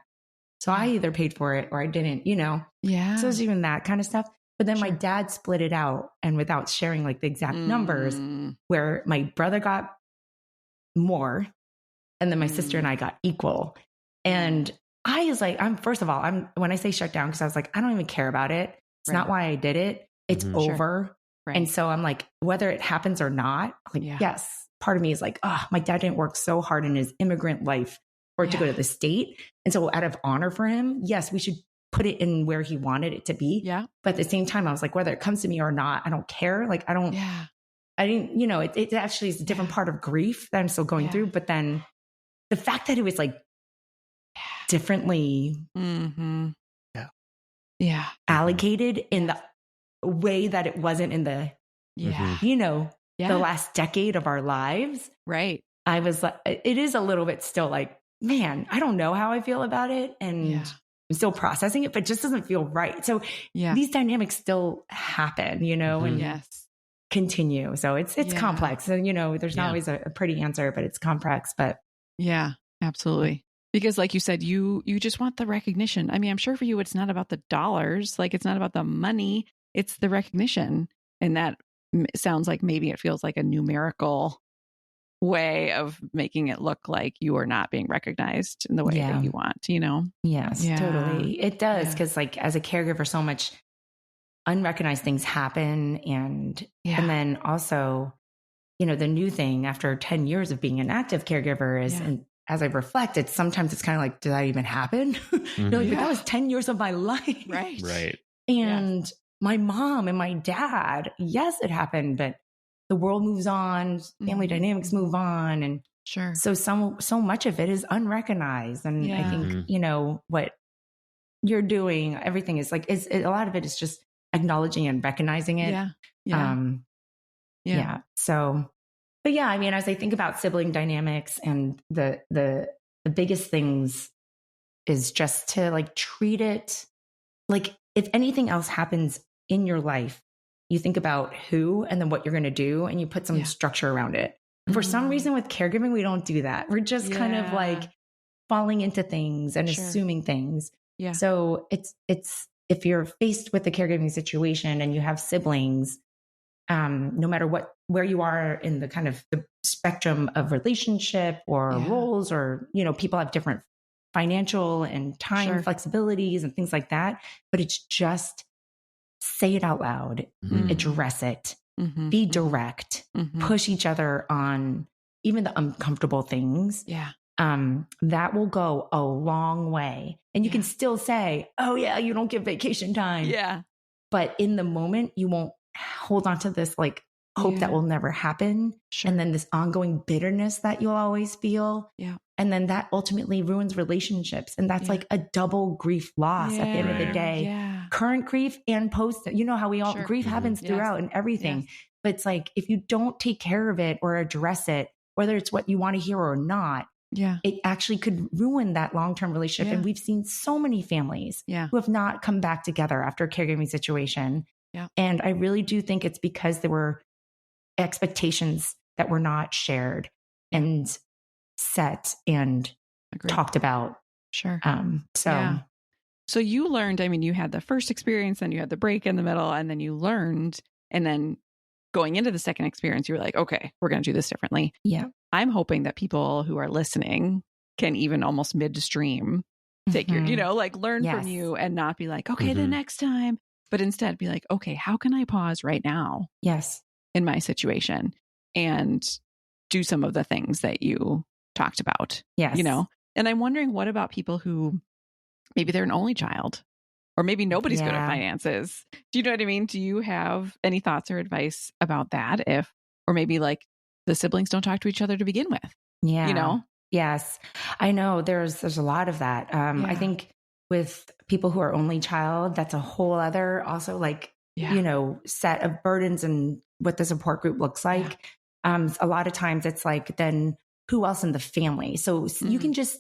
So I either paid for it or I didn't, you know?
Yeah.
So there's even that kind of stuff. But then my dad split it out and without sharing like the exact numbers where my brother got more and then my sister and I got equal. And I was like, first of all, when I say shut down, because I was like, I don't even care about it. It's not why I did it. It's over. Right. And so I'm like, whether it happens or not, like, yes, part of me is like, oh, my dad didn't work so hard in his immigrant life for it to go to the state. And so out of honor for him, yes, we should put it in where he wanted it to be.
Yeah.
But at the same time, I was like, whether it comes to me or not, I don't care. Like, I didn't, you know, it actually is a different part of grief that I'm still going through. But then the fact that it was like differently allocated in the way that it wasn't in the, you know, the last decade of our lives.
Right.
I was like, it is a little bit still like, man, I don't know how I feel about it. And I'm still processing it, but it just doesn't feel right. So these dynamics still happen, you know, and continue. So it's complex. And, you know, there's not always a pretty answer, but it's complex. But
yeah, absolutely. Because like you said, you just want the recognition. I mean, I'm sure for you, it's not about the dollars, like it's not about the money, it's the recognition. And that sounds like maybe it feels like a numerical way of making it look like you are not being recognized in the way that you want, you know?
Yes, totally. It does. Because like as a caregiver, so much unrecognized things happen. And then also, you know, the new thing after 10 years of being an active caregiver is, and as I reflect, sometimes it's kind of like, did that even happen? You're like, but that was 10 years of my life.
Right.
And my mom and my dad, yes, it happened, but the world moves on, family dynamics move on. And so much of it is unrecognized. And I think, you know, what you're doing, everything is like, a lot of it is just acknowledging and recognizing it. So, but yeah, I mean, as I think about sibling dynamics and the biggest things is just to like treat it like if anything else happens in your life, you think about who and then what you're going to do and you put some structure around it. For some reason with caregiving, we don't do that. We're just kind of like falling into things and assuming things. So it's if you're faced with a caregiving situation and you have siblings, no matter what where you are in the kind of the spectrum of relationship or roles, or, people have different financial and time flexibilities and things like that. But it's just say it out loud, address it, be direct, push each other on even the uncomfortable things. That will go a long way. And you can still say, oh yeah, you don't get vacation time.
Yeah.
But in the moment, you won't hold on to this like hope that will never happen. And then this ongoing bitterness that you'll always feel. And then that ultimately ruins relationships. And that's like a double grief loss at the end of the day. Current grief and post, how we all grief happens throughout and everything. But it's like, if you don't take care of it or address it, whether it's what you want to hear or not, it actually could ruin that long-term relationship. And we've seen so many families who have not come back together after a caregiving situation. And I really do think it's because there were expectations that were not shared and set and talked about.
So you learned, you had the first experience, then you had the break in the middle, and then you learned, and then going into the second experience, you were like, okay, we're going to do this differently. I'm hoping that people who are listening can even almost midstream take your, learn from you and not be like, okay, the next time, but instead be like, okay, how can I pause right now? In my situation and do some of the things that you talked about. And I'm wondering, what about people who maybe they're an only child, or maybe nobody's good at finances? Do you know what I mean? Do you have any thoughts or advice about that? Or maybe like the siblings don't talk to each other to begin with.
Yes. I know there's a lot of that. I think with people who are only child, that's a whole other also like, set of burdens and what the support group looks like. A lot of times it's like, then who else in the family? So you can just,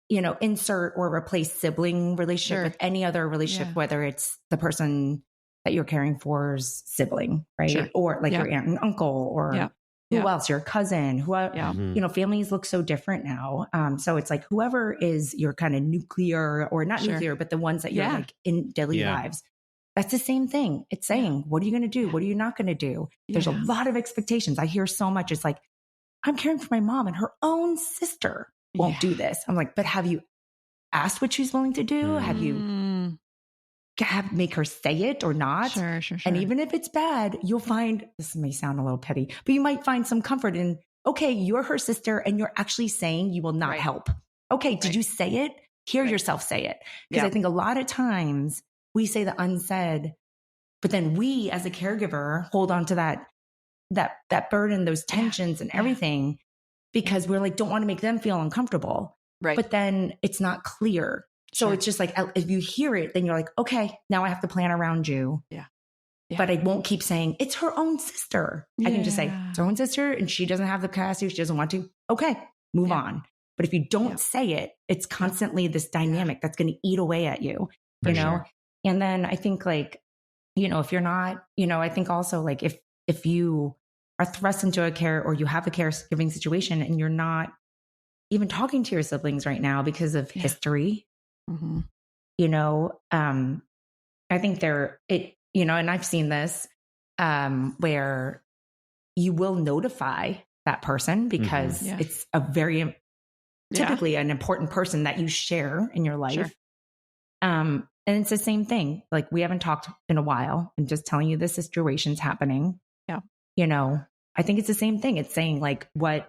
insert or replace sibling relationship with any other relationship, whether it's the person that you're caring for's sibling, right? Or like your aunt and uncle, or who else, your cousin, families look so different now. So it's like whoever is your kind of nuclear, or not nuclear, but the ones that you're like in daily lives. That's the same thing. It's saying, what are you going to do? What are you not going to do? There's a lot of expectations. I hear so much. It's like, I'm caring for my mom and her own sister won't do this. I'm like, but have you asked what she's willing to do? Have you make her say it or not?
Sure.
And even if it's bad, you'll find, this may sound a little petty, but you might find some comfort in, okay, you're her sister and you're actually saying you will not help. Okay. Did you say it? Hear yourself say it. Because I think a lot of times we say the unsaid, but then we as a caregiver hold on to that burden, those tensions and everything, because we're like, don't want to make them feel uncomfortable. But then it's not clear. So it's just like, if you hear it, then you're like, okay, now I have to plan around you. But I won't keep saying it's her own sister. I can just say it's her own sister and she doesn't have the capacity. She doesn't want to. Okay, move on. But if you don't say it, it's constantly this dynamic that's going to eat away at you, you know? And then I think like, if you're not, I think also like if you are thrust into a care, or you have a caregiving situation and you're not even talking to your siblings right now because of history, I think and I've seen this, where you will notify that person because it's a very typically an important person that you share in your life. And it's the same thing. Like, we haven't talked in a while and just telling you this situation's happening. I think it's the same thing. It's saying like, are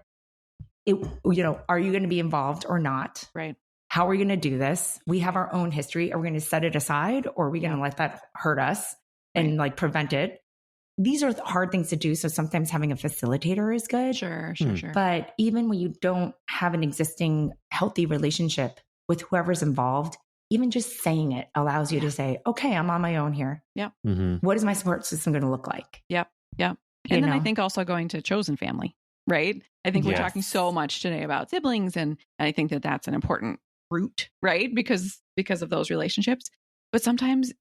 you going to be involved or not? How are we going to do this? We have our own history. Are we going to set it aside, or are we going to let that hurt us and like prevent it? These are hard things to do. So sometimes having a facilitator is good.
Sure.
But even when you don't have an existing healthy relationship with whoever's involved, even just saying it allows you to say, okay, I'm on my own here. What is my support system going to look like? And then I think also going to chosen family, right? I think we're talking so much today about siblings, and I think that that's an important root, right? Because of those relationships. But sometimes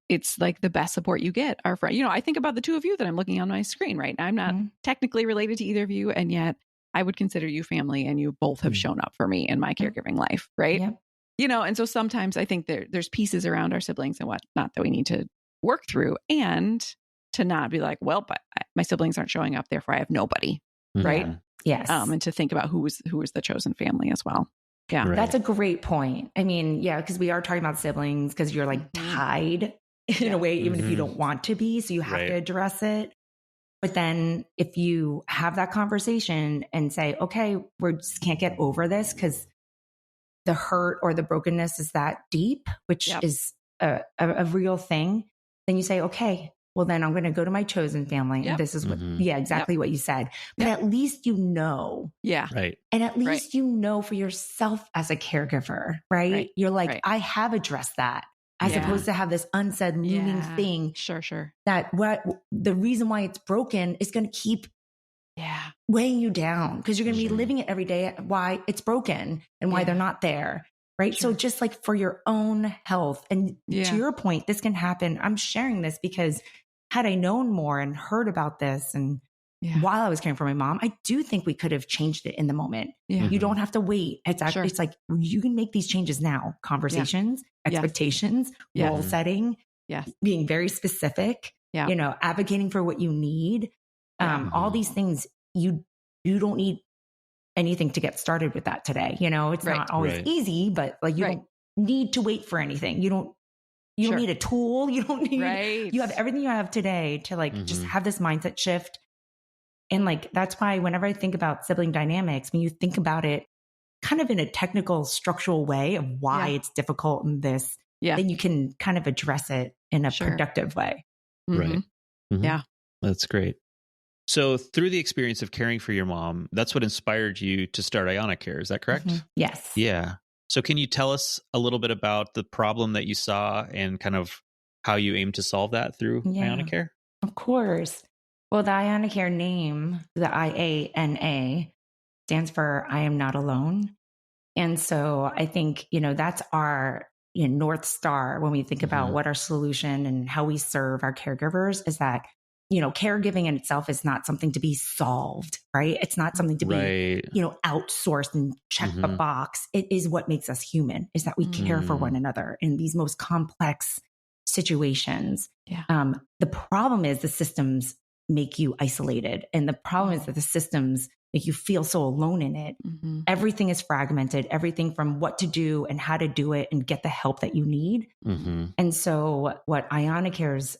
it's like the best support you get are from, I think about the two of you that I'm looking on my screen right now. I'm not technically related to either of you, and yet I would consider you family, and you both have shown up for me in my caregiving life, right? And so sometimes I think there's pieces around our siblings and whatnot that we need to work through. And
to not be like, well, but my siblings aren't showing up, therefore I have nobody. Right.
Yes.
And to think about who is the chosen family as well. Yeah.
Right.
That's a great point. I mean, yeah, because we are talking about siblings because you're like tied in a way, even if you don't want to be. So you have to address it. But then if you have that conversation and say, okay, we just can't get over this because the hurt or the brokenness is that deep, which is a real thing, then you say, okay, well, then I'm going to go to my chosen family. And this is what, exactly what you said. But at least you know.
Yeah.
Right.
And at least you know for yourself as a caregiver, right? You're like, I have addressed that. As opposed to have this unsaid looming thing.
Sure.
That what the reason why it's broken is going to keep weighing you down because you're going to be living it every day. Why it's broken and why they're not there. Right. So just like for your own health and to your point, this can happen. I'm sharing this because had I known more and heard about this and while I was caring for my mom, I do think we could have changed it in the moment. Yeah. You don't have to wait. It's actually, it's like you can make these changes now. Conversations, expectations, role setting, being very specific, you know, advocating for what you need. All these things, you don't need anything to get started with that today. You know, it's not always easy, but like you don't need to wait for anything. You don't need a tool. You don't need, you have everything you have today to like just have this mindset shift. And like, that's why whenever I think about sibling dynamics, when you think about it kind of in a technical structural way of why it's difficult in this, then you can kind of address it in a productive way.
Right. Yeah. That's great. So through the experience of caring for your mom, that's what inspired you to start ianacare. Is that correct?
Yes.
Yeah. So can you tell us a little bit about the problem that you saw and kind of how you aim to solve that through ianacare?
Of course. Well, the ianacare name, the IANA, stands for I am not alone. And so I think, you know, that's our North Star when we think about what our solution and how we serve our caregivers is that, you know, caregiving in itself is not something to be solved, right? It's not something to be, you know, outsourced and check the box. It is what makes us human, is that we care for one another in these most complex situations. The problem is the systems make you isolated. And the problem is that the systems make you feel so alone in it. Everything is fragmented, everything from what to do and how to do it and get the help that you need. And so what ianacare's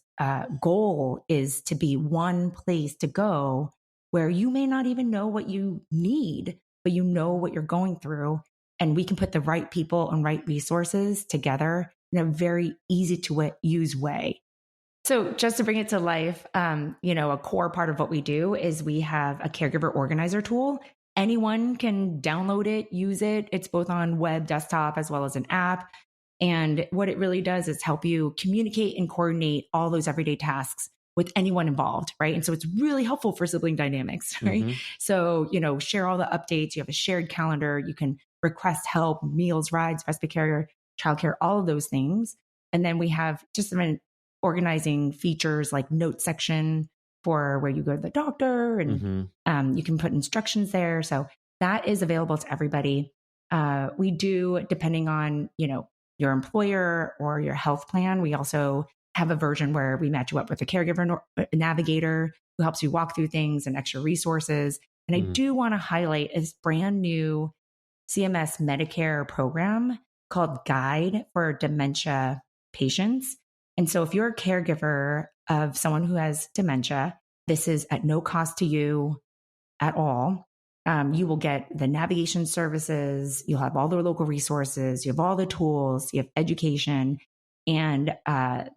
goal is to be one place to go where you may not even know what you need, but you know what you're going through. And we can put the right people and right resources together in a very easy to use way. So just to bring it to life, you know, a core part of what we do is we have a caregiver organizer tool. Anyone can download it, use it. It's both on web, desktop, as well as an app. And what it really does is help you communicate and coordinate all those everyday tasks with anyone involved, right? And so it's really helpful for sibling dynamics, right? So, you know, share all the updates. You have a shared calendar. You can request help, meals, rides, respite care, childcare, all of those things. And then we have just an organizing features like note section for where you go to the doctor and you can put instructions there. So that is available to everybody. We do, depending on, you know, your employer or your health plan, we also have a version where we match you up with a caregiver navigator who helps you walk through things and extra resources. And I do want to highlight this brand new CMS Medicare program called Guide for Dementia Patients. And so if you're a caregiver of someone who has dementia, this is at no cost to you at all. You will get the navigation services. You'll have all the local resources. You have all the tools. You have education. And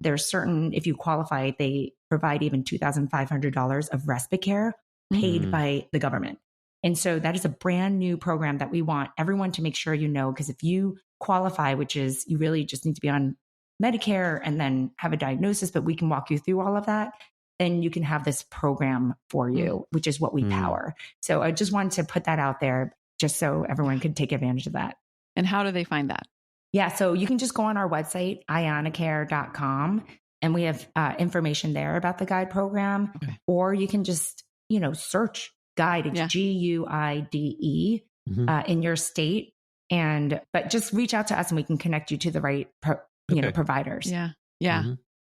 there's certain, if you qualify, they provide even $2,500 of respite care paid by the government. And so that is a brand new program that we want everyone to make sure you know, because if you qualify, which is you really just need to be on Medicare and then have a diagnosis, but we can walk you through all of that, then you can have this program for you, which is what we power. So I just wanted to put that out there just so everyone could take advantage of that.
And how do they find that?
Yeah. So you can just go on our website, ianacare.com, and we have information there about the Guide program, or you can just, you know, search Guide. It's GUIDE in your state. But just reach out to us and we can connect you to the right providers.
Yeah.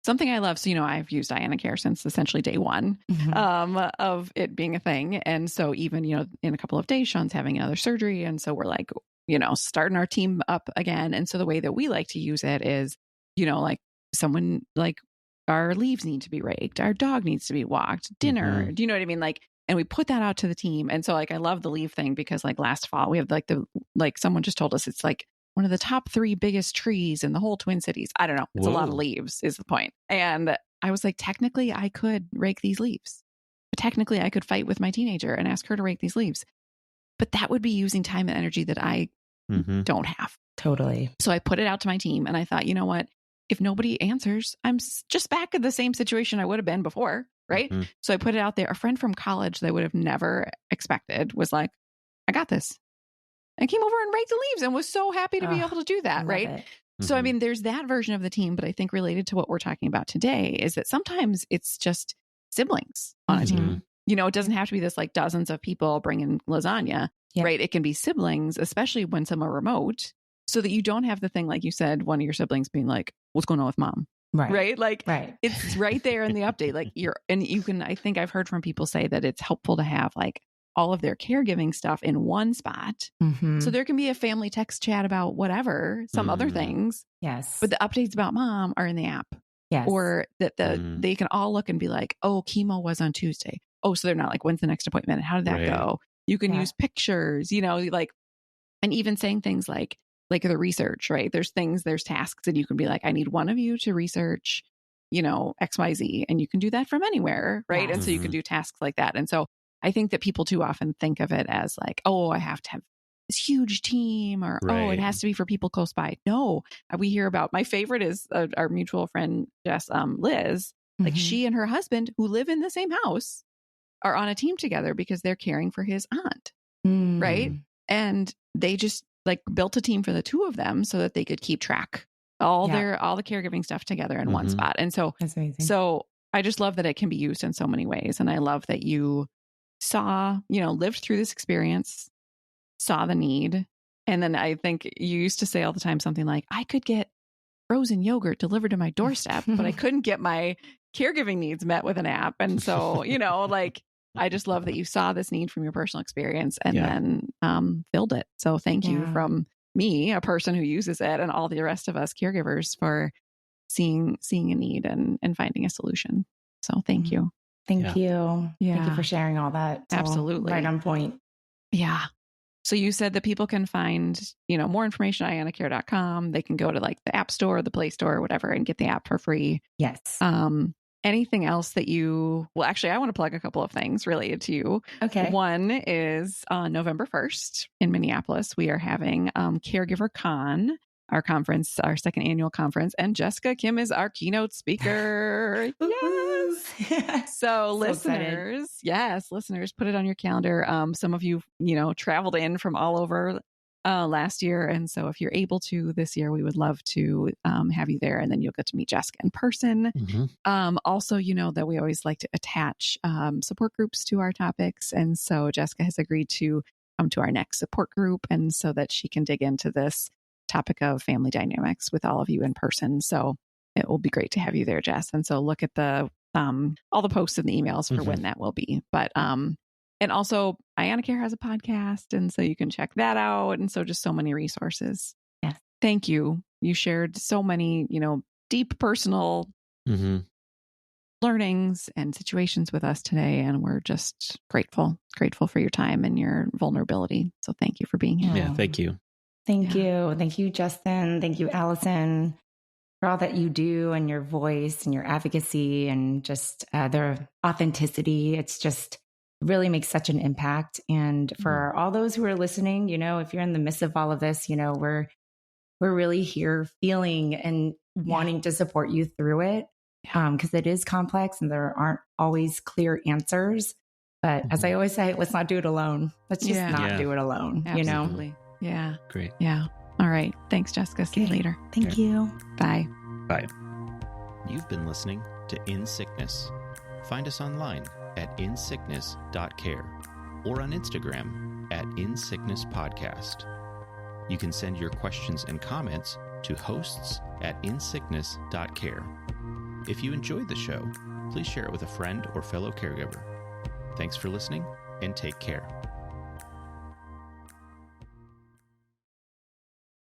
something I love. So, I've used ianacare since essentially day one of it being a thing. And so even, in a couple of days, Sean's having another surgery. And so we're like, starting our team up again. And so the way that we like to use it is, like someone like our leaves need to be raked. Our dog needs to be walked, dinner. Do you know what I mean? Like, and we put that out to the team. And so like, I love the leaf thing because like last fall we have someone just told us it's like one of the top 3 biggest trees in the whole Twin Cities. I don't know. It's a lot of leaves is the point. And I was like, technically I could rake these leaves. Technically I could fight with my teenager and ask her to rake these leaves. But that would be using time and energy that I don't have.
Totally.
So I put it out to my team and I thought, you know what? If nobody answers, I'm just back in the same situation I would have been before. Right. So I put it out there. A friend from college that I would have never expected was like, I got this. I came over and raked the leaves and was so happy to be able to do that. Right. So, I mean, there's that version of the team, but I think related to what we're talking about today is that sometimes it's just siblings on a team. It doesn't have to be this like dozens of people bringing lasagna, right? It can be siblings, especially when some are remote, so that you don't have the thing, like you said, one of your siblings being like, what's going on with mom? Right. Like it's right there in the update. Like I think I've heard from people say that it's helpful to have like all of their caregiving stuff in one spot. So there can be a family text chat about whatever, some other things.
Yes.
But the updates about mom are in the app.
Yes.
Or that they can all look and be like, oh, chemo was on Tuesday. Oh, so they're not like, when's the next appointment? And how did that go? You can use pictures, like, and even saying things like the research, right? There's tasks and you can be like, I need one of you to research, XYZ. And you can do that from anywhere, right? And so you can do tasks like that. And so I think that people too often think of it as like, oh, I have to have this huge team or, oh, it has to be for people close by. No, we hear about, my favorite is our mutual friend, Jess, Liz, like she and her husband who live in the same house are on a team together because they're caring for his aunt. Right. And they just like built a team for the two of them so that they could keep track all the caregiving stuff together in one spot. And so,
that's amazing.
So I just love that it can be used in so many ways. And I love that you saw, lived through this experience, saw the need. And then I think you used to say all the time something like, I could get frozen yogurt delivered to my doorstep, but I couldn't get my caregiving needs met with an app. And so, like, I just love that you saw this need from your personal experience and then filled it. So thank you from me, a person who uses it, and all the rest of us caregivers for seeing a need and finding a solution. So thank you.
Thank you. Yeah. Thank you for sharing all that.
Absolutely.
Right on point.
Yeah. So you said that people can find, more information at ianacare.com. They can go to like the App Store, the Play Store, or whatever, and get the app for free.
Yes.
Anything else that actually, I want to plug a couple of things related to you.
Okay.
One is on November 1st in Minneapolis, we are having Caregiver Con, our conference, our second annual conference, and Jessica Kim is our keynote speaker. Yes. So listeners, put it on your calendar. Some of you, traveled in from all over last year. And so if you're able to this year, we would love to have you there, and then you'll get to meet Jessica in person. Also, that we always like to attach support groups to our topics. And so Jessica has agreed to come to our next support group, and so that she can dig into this topic of family dynamics with all of you in person. So it will be great to have you there, Jess. And so look at the all the posts and the emails for when that will be. But and also ianacare has a podcast, and so you can check that out. And so just so many resources.
Yes.
Thank you. You shared so many, deep personal learnings and situations with us today. And we're just grateful for your time and your vulnerability. So thank you for being here.
Yeah. Thank you.
Thank you. Thank you, Justin. Thank you, Allison, for all that you do and your voice and your advocacy and just their authenticity. It's just really makes such an impact. And for all those who are listening, if you're in the midst of all of this, we're really here feeling and wanting to support you through it. Because it is complex and there aren't always clear answers. But as I always say, let's not do it alone. Let's just not do it alone.
Absolutely. Yeah.
Great.
Yeah. All right. Thanks, Jessica. See you later.
Thank you.
Bye.
Bye. You've been listening to In Sickness. Find us online at insickness.care or on Instagram at insicknesspodcast. You can send your questions and comments to hosts@insickness.care. if you enjoyed the show, please share it with a friend or fellow caregiver. Thanks for listening, and take care.